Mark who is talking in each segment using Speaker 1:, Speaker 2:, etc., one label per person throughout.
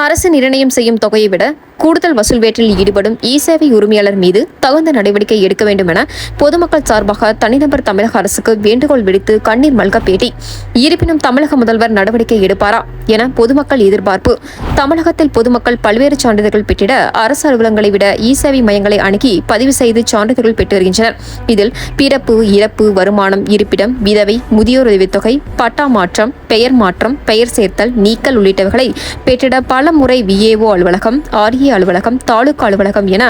Speaker 1: அரசு நிர்ணயம் செய்யும் தொகையை விட கூடுதல் வசூல் வேட்டில் ஈடுபடும் இ-சேவை உரிமையாளர் மீது தகுந்த நடவடிக்கை எடுக்க வேண்டும் என பொதுமக்கள் சார்பாக தனிநபர் தமிழக அரசுக்கு வேண்டுகோள் விடுத்து கண்ணீர் மல்க பேட்டி. இருப்பினும் தமிழக முதல்வர் நடவடிக்கை எடுப்பாரா என பொதுமக்கள் எதிர்பார்ப்பு. தமிழகத்தில் பொதுமக்கள் பல்வேறு சான்றிதழ்கள் பெற்றிட அரசு அலுவலகங்களை விட இ-சேவை மையங்களை அணுகி பதிவு செய்து சான்றிதழ்கள் பெற்று வருகின்றனர். இதில் பிறப்பு, இறப்பு, வருமானம், இருப்பிடம், விதவை, முதியோர் உதவித்தொகை, பட்டா மாற்றம், பெயர் மாற்றம், பெயர் சேர்த்தல், நீக்கல் உள்ளிட்டவைகளை பெற்றிட பல முறை VAO அலுவலகம், RA அலுவலகம், தாலுகா அலுவலகம் என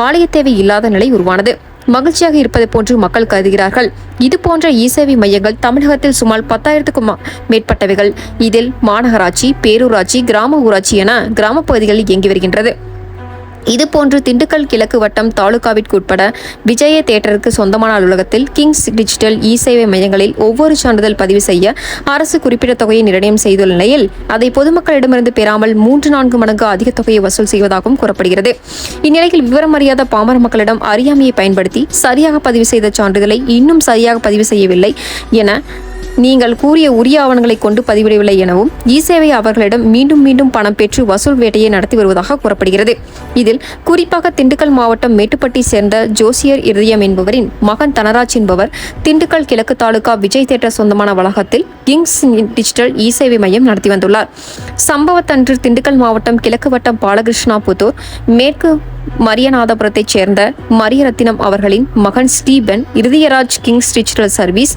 Speaker 1: ஆலய தேவை இல்லாத நிலை உருவானது. மகிழ்ச்சியாக இருப்பது போன்று மக்கள் கருதுகிறார்கள். இதுபோன்ற இ-சேவை மையங்கள் தமிழகத்தில் சுமார் 10,000க்கும் மேற்பட்டவைகள். இதில் மாநகராட்சி, பேரூராட்சி, கிராம ஊராட்சி என கிராம பகுதிகளில் இயங்கி வருகின்றது. இதுபோன்று திண்டுக்கல் கிழக்கு வட்டம் தாலுகாவிற்கு உட்பட விஜய தியேட்டருக்கு சொந்தமான அலுவலகத்தில் கிங்ஸ் டிஜிட்டல் இ-சேவை மையங்களில் ஒவ்வொரு சான்றிதழ் பதிவு செய்ய அரசு குறிப்பிட்ட தொகையை நிர்ணயம் செய்துள்ள நிலையில் அதை பொதுமக்களிடமிருந்து பெறாமல் 3-4 மடங்கு அதிக தொகையை வசூல் செய்வதாகவும் கூறப்படுகிறது. இந்நிலையில் விவரம் அறியாத பாமர மக்களிடம் அறியாமையை பயன்படுத்தி சரியாக பதிவு செய்த சான்றிதழை இன்னும் சரியாக பதிவு செய்யவில்லை என நீங்கள் கூறிய உரிய ஆவணங்களை கொண்டு பதிவிடவில்லை எனவும் இ-சேவை அவர்களிடம் மீண்டும் மீண்டும் பணம் பெற்று வசூல் வேட்டையை நடத்தி வருவதாக கூறப்படுகிறது. இதில் குறிப்பாக திண்டுக்கல் மாவட்டம் மேட்டுப்பட்டி சேர்ந்த ஜோசியர் இருதயம் என்பவரின் மகன் தனராஜ் என்பவர் திண்டுக்கல் கிழக்கு தாலுகா விஜய் தியேட்டர் சொந்தமான வளாகத்தில் கிங்ஸ் டிஜிட்டல் இ-சேவை மையம் நடத்தி வந்துள்ளார். சம்பவத்தன்று திண்டுக்கல் மாவட்டம் கிழக்கு வட்டம் பாலகிருஷ்ணாபுத்தூர் மேற்கு மரியநாதபுரத்தைச் சேர்ந்த மரியரத்தினம் அவர்களின் மகன் Stephen Irudhayaraj Kings digital service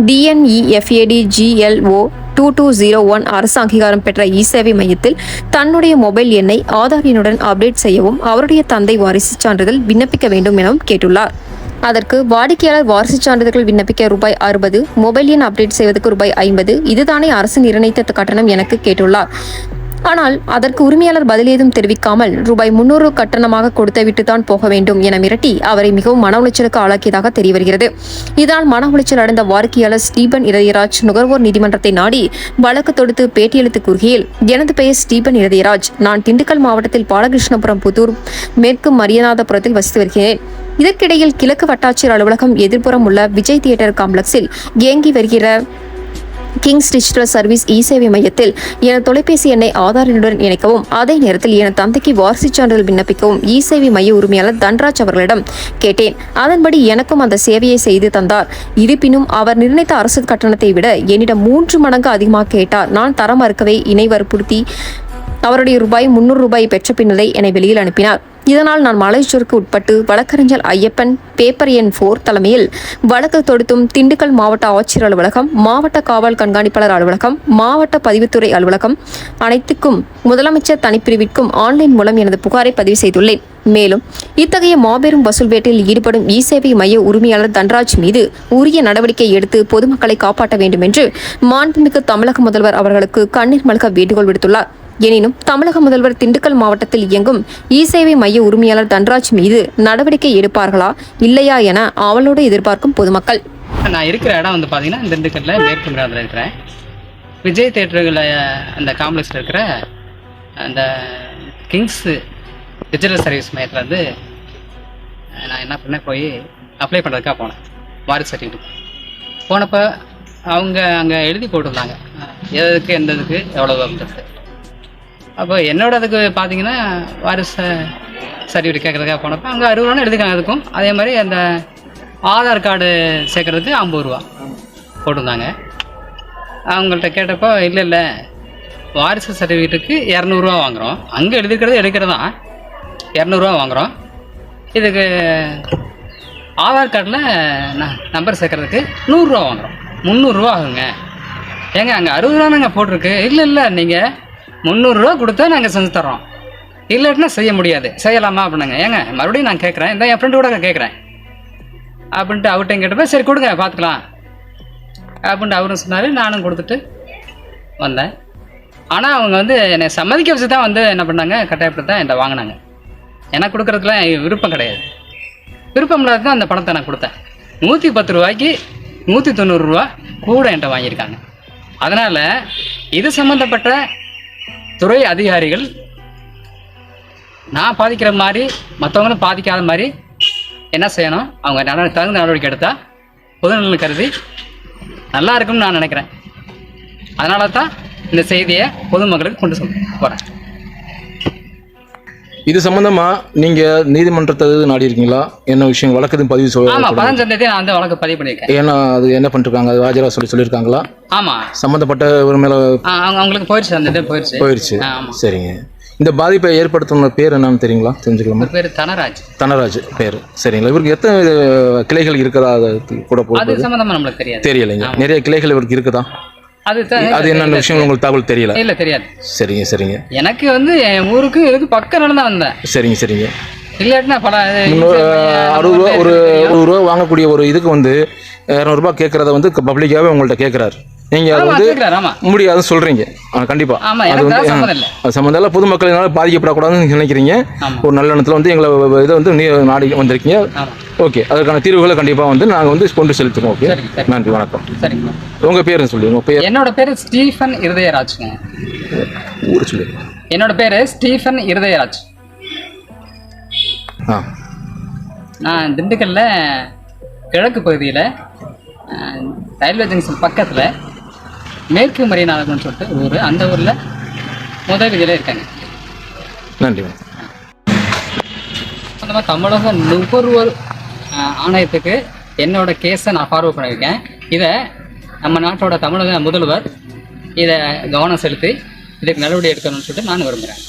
Speaker 1: DNEFADGLO 2201 அரசு அங்கீகாரம் பெற்ற இ-சேவை மையத்தில் தன்னுடைய மொபைல் எண்ணை ஆதார் எண்ணுடன் அப்டேட் செய்யவும் அவருடைய தந்தை வாரிசு சான்றிதழ் விண்ணப்பிக்க வேண்டும் எனவும் கேட்டுள்ளார். அதற்கு வாடிக்கையாளர் வாரிசு சான்றிதழ்கள் விண்ணப்பிக்க ரூபாய் 60, மொபைல் எண் அப்டேட் செய்வதற்கு ரூபாய் 50, இதுதானே அரசு நிர்ணயித்த கட்டணம் எனக்கு கேட்டுள்ளார். ஆனால் அதற்கு உரிமையாளர் பதில் ஏதும் தெரிவிக்காமல் ரூபாய் 300 கட்டணமாக கொடுத்துவிட்டுதான் போக வேண்டும் என மிரட்டி அவரை மிகவும் மன உளைச்சலுக்கு ஆளாக்கியதாக தெரியவருகிறது. இதனால் மன உளைச்சல் அடைந்த வாடிக்கையாளர் ஸ்டீபன் இருதயராஜ் நுகர்வோர் நீதிமன்றத்தை நாடி வழக்கு தொடுத்து பேட்டியளித்து கூறுகையில், எனது பெயர் ஸ்டீபன் இருதயராஜ். நான் திண்டுக்கல் மாவட்டத்தில் பாலகிருஷ்ணபுரம் புதூர் மேற்கு மரியநாதபுரத்தில் வசித்து வருகிறேன். இதற்கிடையில் கிழக்கு வட்டாட்சியர் அலுவலகம் எதிர்ப்புறம் உள்ள விஜய் தியேட்டர் காம்ப்ளெக்ஸில் இயங்கி வருகிற கிங்ஸ் டிஜிட்டல் சர்வீஸ் இ-சேவை மையத்தில் எனது தொலைபேசி எண்ணை ஆதார் எண்ணுடன் இணைக்கவும் அதே நேரத்தில் எனது தந்தைக்கு வாரிசு சான்றிதழ் விண்ணப்பிக்கவும் இ-சேவை மைய உரிமையாளர் தன்ராஜ் அவர்களிடம் கேட்டேன். அதன்படி எனக்கும் அந்த சேவையை செய்து தந்தார். இருப்பினும் அவர் நிர்ணயித்த அரசு கட்டணத்தை விட என்னிடம் 3 மடங்கு அதிகமாக கேட்டார். நான் தர மறுக்கவே இணை வற்புறுத்தி அவருடைய ரூபாய் 300 பெற்ற பின்னரே என்னை வெளியில் அனுப்பினார். இதனால் நான் மலைச்சூருக்கு உட்பட்டு வழக்கறிஞர் ஐயப்பன் பேப்பர் எண் 4 தலைமையில் வழக்கு தொடுத்தும் திண்டுக்கல் மாவட்ட ஆட்சியர் அலுவலகம், மாவட்ட காவல் கண்காணிப்பாளர் அலுவலகம், மாவட்ட பதிவுத்துறை அலுவலகம் அனைத்துக்கும் முதலமைச்சர் தனிப்பிரிவிற்கும் ஆன்லைன் மூலம் எனது புகாரை பதிவு செய்துள்ளேன். மேலும் இத்தகைய மாபெரும் வசூல் வேட்டையில் ஈடுபடும் இ-சேவை மைய உரிமையாளர் தன்ராஜ் மீது உரிய நடவடிக்கை எடுத்து பொதுமக்களை காப்பாற்ற வேண்டும் என்று மாண்புமிகு தமிழக முதல்வர் அவர்களுக்கு கண்ணீர் மல்க வேண்டுகோள் விடுத்துள்ளார். எனினும் தமிழக முதல்வர் திண்டுக்கல் மாவட்டத்தில் இயங்கும் இ-சேவை மைய உரிமையாளர் தன்ராஜ் மீது நடவடிக்கை எடுப்பார்களா இல்லையா என ஆவலோடு எதிர்பார்க்கும் பொதுமக்கள்.
Speaker 2: நான் இருக்கிற இடம் வந்து பார்த்தீங்கன்னா திண்டுக்கல்ல மேற்கு மரியாதையில் இருக்கிறேன். விஜய் தியேட்டர்களில் அந்த காம்ப்ளெக்ஸில் இருக்கிற அந்த கிங்ஸ் டிஜிட்டல் சர்வீஸ் மையத்தில் வந்து நான் என்ன பண்ணேன், போய் அப்ளை பண்ணுறதுக்காக போனேன். வாரிசு சர்டிஃபிகேட் போனப்போ அவங்க அங்கே எழுதி போட்டிருந்தாங்க எதுக்கு எந்த இதுக்கு எவ்வளோ அப்படின்றது. அப்போ என்னோட அதுக்கு பார்த்தீங்கன்னா வாரிசு சர்டிஃபிகேட் கேட்குறதுக்காக போனப்போ அங்கே 60 ரூபான்னு எழுதிக்காங்க. அதுக்கும் அதே மாதிரி அந்த ஆதார் கார்டு சேர்க்குறதுக்கு 50 ரூபா போட்டிருந்தாங்க. அவங்கள்ட்ட கேட்டப்போ இல்லை வாரிசு சர்டிஃபிகேட்டுக்கு 200 ரூபா வாங்குகிறோம், அங்கே எடுக்கிறது தான் 200 ரூபா வாங்குகிறோம், இதுக்கு ஆதார் கார்டில் நம்பர் சேர்க்குறதுக்கு 100 ரூபா வாங்குகிறோம், 300 ரூபா ஆகுங்க. ஏங்க அங்கே 60 ரூபா நாங்கள் போட்டிருக்கு. இல்லை நீங்கள் 300 ரூபா கொடுத்தா நாங்கள் செஞ்சு தர்றோம், இல்லாட்டினா செய்ய முடியாது, செய்யலாமா அப்படின்னாங்க. ஏங்க மறுபடியும் நான் கேட்குறேன், இந்த என் ஃப்ரெண்டு கூட கேட்குறேன் அப்படின்ட்டு அவர்கிட்ட கேட்டப்போ சரி கொடுங்க பார்த்துக்கலாம் அப்படின்ட்டு அவரும் சொன்னார். நானும் கொடுத்துட்டு வந்தேன். ஆனால் அவங்க வந்து என்னை சம்மதிக்க வச்சு தான் வந்து என்ன பண்ணாங்க, கட்டாயப்பட்டு தான் என்கிட்ட வாங்கினாங்க. எனக்கு கொடுக்குறதுக்குலாம் விருப்பம் கிடையாது. விருப்பம் இல்லாத தான் அந்த பணத்தை நான் கொடுத்தேன். 110 ரூபாய்க்கு 190 ரூபா கூட என்கிட்ட வாங்கியிருக்காங்க. அதனால் இது சம்மந்தப்பட்ட துறை அதிகாரிகள் நான் பாதிக்கிற மாதிரி மற்றவங்களும் பாதிக்காத மாதிரி என்ன செய்யணும், அவங்க தகுந்த நடவடிக்கை எடுத்தால் பொதுநலன் கருதி நல்லா இருக்கும்னு நான் நினைக்கிறேன். அதனால தான் இந்த செய்தியை பொதுமக்களுக்கு கொண்டு போகிறேன்.
Speaker 3: இது சம்பந்தமா நீங்க நீதிமன்றத்தை நாடி இருக்கீங்களா? என்ன விஷயம் வழக்கு பதிவு
Speaker 2: ஆமாம், 15ஆம் தேதி நான் வந்து வழக்கு பதிவு பண்ணியிருக்கேன்.
Speaker 3: ஏன்னா அது என்ன பண்ணிருக்காங்க, அது ஆஜரா சொல்லியிருக்காங்களா?
Speaker 2: ஆமாம்,
Speaker 3: சம்மந்தப்பட்ட ஒரு மேலே
Speaker 2: அவங்களுக்கு போயிடுச்சு, அந்த இது போயிடுச்சு. ஆமாம்.
Speaker 3: சரிங்க. இந்த பாதிப்பை ஏற்படுத்தின பேர் என்னன்னு தெரியுங்களா? தெரிஞ்சுக்கலாமா?
Speaker 2: பேர் தனராஜ்
Speaker 3: பேர். சரிங்களா. இவருக்கு எத்தனை கிளைகள் இருக்குதா கூட போகுது?
Speaker 2: அது சம்மந்தமாக நம்மளுக்கு
Speaker 3: தெரியலைங்க. நிறைய கிளைகள் இவருக்கு இருக்குதா? அது என்னென்ன விஷயம் உங்களுக்கு தகவல் தெரியல?
Speaker 2: இல்லை, தெரியாது.
Speaker 3: சரிங்க. எனக்கு
Speaker 2: வந்து என் ஊருக்கு இதுக்கு பக்கம் நடந்து வந்தேன்.
Speaker 3: சரிங்க.
Speaker 2: இல்லாட்டினா பல
Speaker 3: 60 ரூபா ஒரு ரூபா வாங்கக்கூடிய ஒரு இதுக்கு வந்து 200 ரூபாய் கேட்கறத வந்து பப்ளிக்காகவே உங்கள்கிட்ட கேட்குறாரு. நீங்கள் அதை வந்து முடியாதுன்னு சொல்கிறீங்க. கண்டிப்பாக அது வந்து அது சம்மந்தம் இல்லை. பொதுமக்களினால பாதிக்கப்படக்கூடாதுன்னு நினைக்கிறீங்க. ஒரு நல்ல எண்ணத்தில் வந்து எங்களை இதை வந்து நாடி வந்திருக்கீங்க. ஓகே, அதற்கான தீர்வுகளை கண்டிப்பாக வந்து நாங்கள் வந்து கொண்டு செலுத்துவோம். ஓகே, நன்றி, வணக்கம்.
Speaker 2: சரிங்க.
Speaker 3: உங்கள் பேருன்னு சொல்லி. உங்கள் பேர்?
Speaker 2: என்னோட பேர் ஸ்டீஃபன் இருதயராஜ்ங்க.
Speaker 3: ஊர் சொல்லி.
Speaker 2: என்னோட பேர் ஸ்டீஃபன் இருதயராஜ். நான் திண்டுக்கல்ல கிழக்கு பகுதியில் ரயில்வே ஜங்ஷன் பக்கத்தில் மேற்கு மரியநாதன் சொல்லிட்டு ஊர், அந்த ஊரில் விதியில் இருக்காங்க.
Speaker 3: நன்றி.
Speaker 2: அந்த மாதிரி தமிழக நுகர்வோர் ஆணையத்துக்கு என்னோட கேஸை நான் ஃபார்வர்ட் பண்ணியிருக்கேன். இதை நம்ம நாட்டோட தமிழக முதல்வர் இதை கவனம் செலுத்தி இதுக்கு நடவடிக்கை எடுக்கணும்னு சொல்லிட்டு நான் விரும்புகிறேன்.